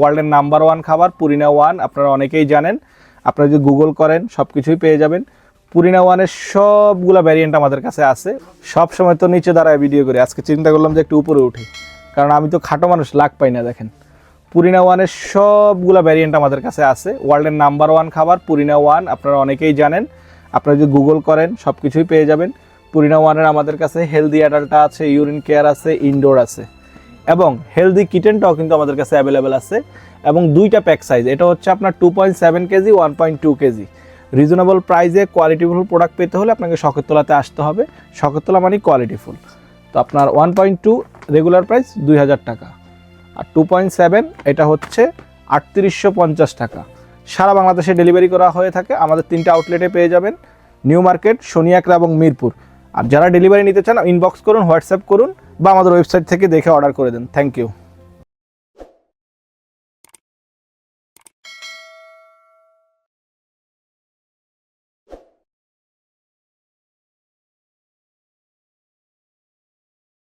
ওয়ার্ল্ডের নাম্বার 1 খাবার পুরিনা ওয়ান, আপনারা অনেকেই জানেন। আপনারা যদি গুগল করেন সব কিছুই পেয়ে যাবেন। পুরিনা ওয়ানের সবগুলো ভ্যারিয়েন্ট আমাদের কাছে আছে। সব সময় তো নিচে দাঁড়ায় ভিডিও করি, আজকে চিন্তা করলাম যে একটু উপরে উঠি, কারণ আমি তো খাটো মানুষ, লাগ পাই না। দেখেন পুরিনা ওয়ানের সবগুলো ভ্যারিয়েন্ট আমাদের কাছে আছে। ওয়ার্ল্ডের নাম্বার 1 খাবার পুরিনা ওয়ান, আপনারা অনেকেই জানেন। আপনারা যদি গুগল করেন সব কিছুই পেয়ে যাবেন। পুরিনা ওয়ানের আমাদের কাছে হেলদি অ্যাডাল্টটা আছে, ইউরিন কেয়ার আছে, ইনডোর আছে, এবং হেলদি কিটেনটাও কিন্তু আমাদের কাছে অ্যাভেলেবেল আছে। এবং দুইটা প্যাক সাইজ, এটা হচ্ছে আপনার 2.7 কেজি, 1.2 কেজি। রিজনেবল প্রাইসে কোয়ালিটিফুল প্রোডাক্ট পেতে হলে আপনাকে শখেরতলাতে আসতে হবে। শখেরতলা মানে কোয়ালিটিফুল। তো আপনার 1.2 রেগুলার প্রাইস 2000 টাকা, আর 2.7 এটা হচ্ছে 3850 টাকা। সারা বাংলাদেশে ডেলিভারি করা হয়ে থাকে। আমাদের 3টা আউটলেটে পেয়ে যাবেন, নিউ মার্কেট, শনিয়াকড়া এবং মিরপুর। আর যারা ডেলিভারি নিতে চান ইনবক্স করুন, হোয়াটসঅ্যাপ করুন, বা আমাদের ওয়েবসাইট থেকে দেখে অর্ডার করে দেন। Thank you.